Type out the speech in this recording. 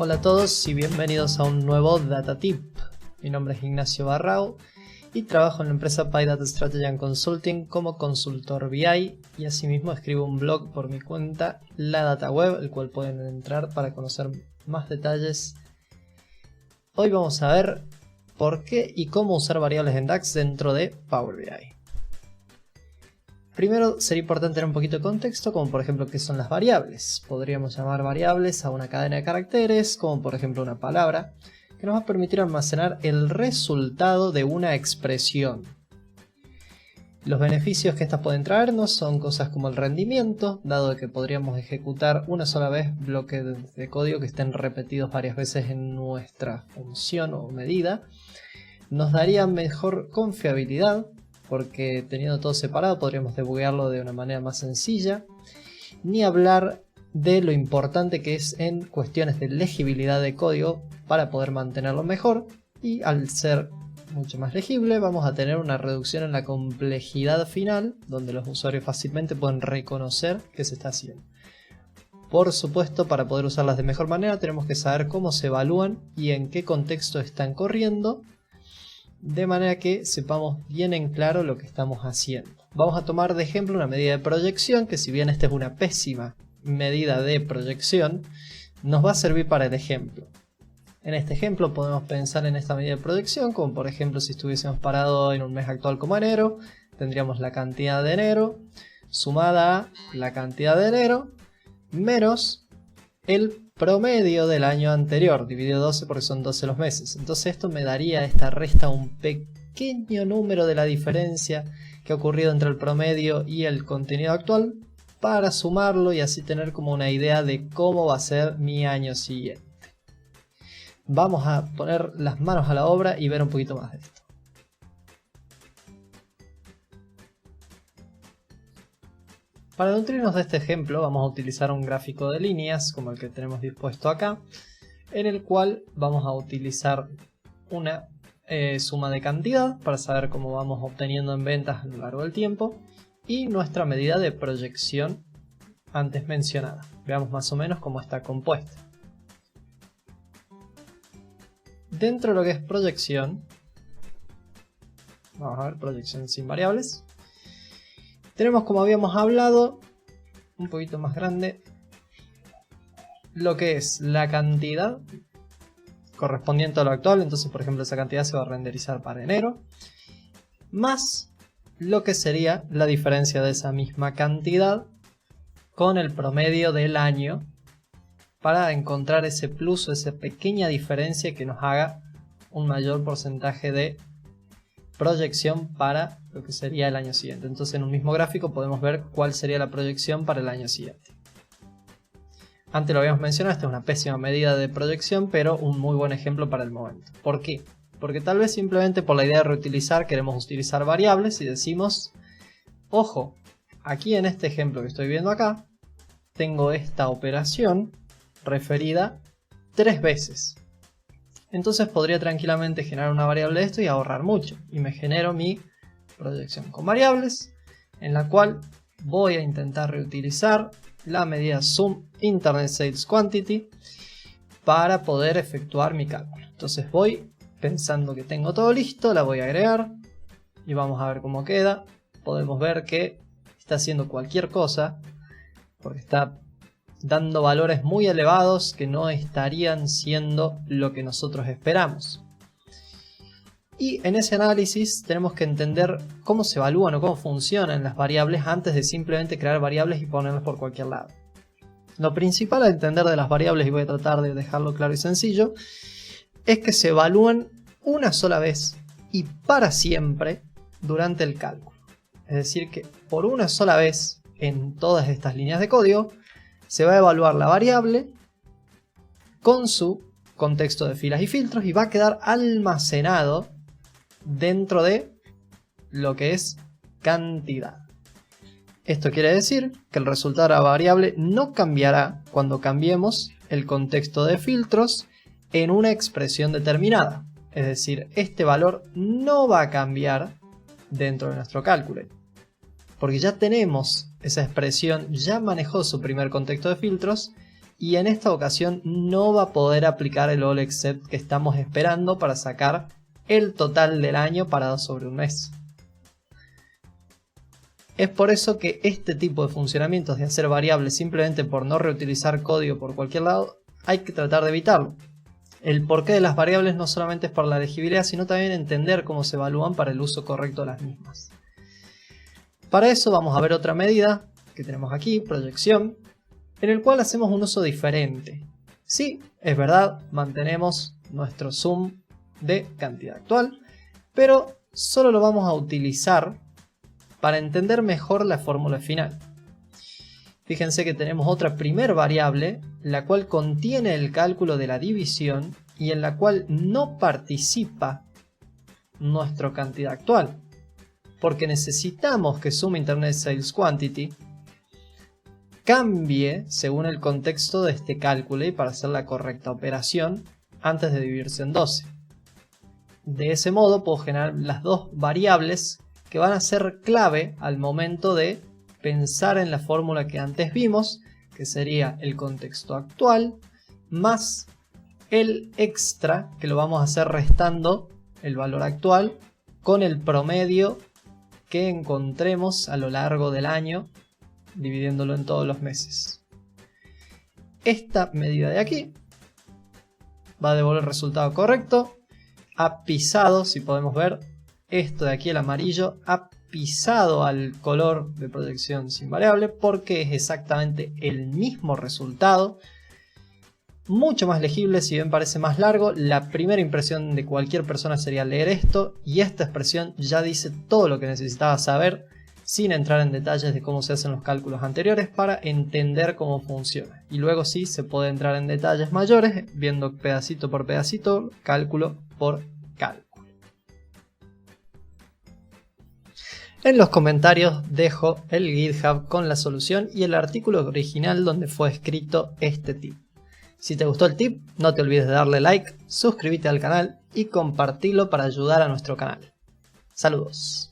Hola a todos y bienvenidos a un nuevo Data Tip. Mi nombre es Ignacio Barrao y trabajo en la empresa PyData Strategy and Consulting como consultor BI y asimismo escribo un blog por mi cuenta, La Data Web, el cual pueden entrar para conocer más detalles. Hoy vamos a ver por qué y cómo usar variables en DAX dentro de Power BI. Primero sería importante tener un poquito de contexto, como por ejemplo qué son las variables. Podríamos llamar variables a una cadena de caracteres, como por ejemplo una palabra, que nos va a permitir almacenar el resultado de una expresión. Los beneficios que estas pueden traernos son cosas como el rendimiento, dado que podríamos ejecutar una sola vez bloques de código que estén repetidos varias veces en nuestra función o medida. Nos daría mejor confiabilidad, porque teniendo todo separado podríamos debuguearlo de una manera más sencilla. Ni hablar de lo importante que es en cuestiones de legibilidad de código para poder mantenerlo mejor, y al ser mucho más legible vamos a tener una reducción en la complejidad final, donde los usuarios fácilmente pueden reconocer qué se está haciendo. Por supuesto, para poder usarlas de mejor manera tenemos que saber cómo se evalúan y en qué contexto están corriendo, de manera que sepamos bien en claro lo que estamos haciendo. Vamos a tomar de ejemplo una medida de proyección, que si bien esta es una pésima medida de proyección, nos va a servir para el ejemplo. En este ejemplo podemos pensar en esta medida de proyección como por ejemplo si estuviésemos parados en un mes actual como enero, tendríamos la cantidad de enero sumada a la cantidad de enero menos el promedio del año anterior, dividido 12 porque son 12 los meses. Entonces esto me daría, esta resta, un pequeño número de la diferencia que ha ocurrido entre el promedio y el contenido actual, para sumarlo y así tener como una idea de cómo va a ser mi año siguiente. Vamos a poner las manos a la obra y ver un poquito más de esto. Para nutrirnos de este ejemplo vamos a utilizar un gráfico de líneas como el que tenemos dispuesto acá, en el cual vamos a utilizar una suma de cantidad para saber cómo vamos obteniendo en ventas a lo largo del tiempo y nuestra medida de proyección antes mencionada. Veamos más o menos cómo está compuesta. Dentro de lo que es proyección, vamos a ver proyección sin variables. Tenemos, como habíamos hablado, un poquito más grande, lo que es la cantidad correspondiente a lo actual. Entonces, por ejemplo, esa cantidad se va a renderizar para enero, más lo que sería la diferencia de esa misma cantidad con el promedio del año, para encontrar ese plus o esa pequeña diferencia que nos haga un mayor porcentaje de proyección para lo que sería el año siguiente. Entonces en un mismo gráfico podemos ver cuál sería la proyección para el año siguiente. Antes lo habíamos mencionado, esta es una pésima medida de proyección, pero un muy buen ejemplo para el momento. ¿Por qué? Porque tal vez simplemente por la idea de reutilizar queremos utilizar variables y decimos, ojo, aquí en este ejemplo que estoy viendo acá, tengo esta operación referida 3 veces. Entonces podría tranquilamente generar una variable de esto y ahorrar mucho. Y me genero mi proyección con variables, en la cual voy a intentar reutilizar la medida sum internet sales quantity para poder efectuar mi cálculo. Entonces voy pensando que tengo todo listo, la voy a agregar y vamos a ver cómo queda. Podemos ver que está haciendo cualquier cosa porque está dando valores muy elevados que no estarían siendo lo que nosotros esperamos. Y en ese análisis tenemos que entender cómo se evalúan o cómo funcionan las variables antes de simplemente crear variables y ponerlas por cualquier lado. Lo principal a entender de las variables, y voy a tratar de dejarlo claro y sencillo, es que se evalúan una sola vez y para siempre durante el cálculo. Es decir, que por una sola vez en todas estas líneas de código se va a evaluar la variable con su contexto de filas y filtros y va a quedar almacenado dentro de lo que es cantidad. Esto quiere decir que el resultado de la variable no cambiará cuando cambiemos el contexto de filtros en una expresión determinada. Es decir, este valor no va a cambiar dentro de nuestro cálculo, porque ya tenemos esa expresión, ya manejó su primer contexto de filtros y en esta ocasión no va a poder aplicar el all except que estamos esperando para sacar el total del año parado sobre un mes. Es por eso que este tipo de funcionamientos de hacer variables simplemente por no reutilizar código por cualquier lado, hay que tratar de evitarlo. El porqué de las variables no solamente es por la legibilidad, sino también entender cómo se evalúan para el uso correcto de las mismas. Para eso vamos a ver otra medida que tenemos aquí, proyección, en el cual hacemos un uso diferente. Sí, es verdad, mantenemos nuestro sum de cantidad actual, pero solo lo vamos a utilizar para entender mejor la fórmula final. Fíjense que tenemos otra primer variable, la cual contiene el cálculo de la división y en la cual no participa nuestra cantidad actual, porque necesitamos que sum internet sales quantity cambie según el contexto de este cálculo y para hacer la correcta operación antes de dividirse en 12. De ese modo puedo generar las dos variables que van a ser clave al momento de pensar en la fórmula que antes vimos, que sería el contexto actual más el extra, que lo vamos a hacer restando el valor actual con el promedio que encontremos a lo largo del año, dividiéndolo en todos los meses. Esta medida de aquí va a devolver el resultado correcto. Ha pisado, si podemos ver, esto de aquí, el amarillo, ha pisado al color de proyección sin variable porque es exactamente el mismo resultado. Mucho más legible, si bien parece más largo. La primera impresión de cualquier persona sería leer esto, y esta expresión ya dice todo lo que necesitaba saber sin entrar en detalles de cómo se hacen los cálculos anteriores para entender cómo funciona. Y luego sí se puede entrar en detalles mayores viendo pedacito por pedacito, cálculo por cálculo. En los comentarios dejo el GitHub con la solución y el artículo original donde fue escrito este tip. Si te gustó el tip, no te olvides de darle like, suscríbete al canal y compartirlo para ayudar a nuestro canal. Saludos.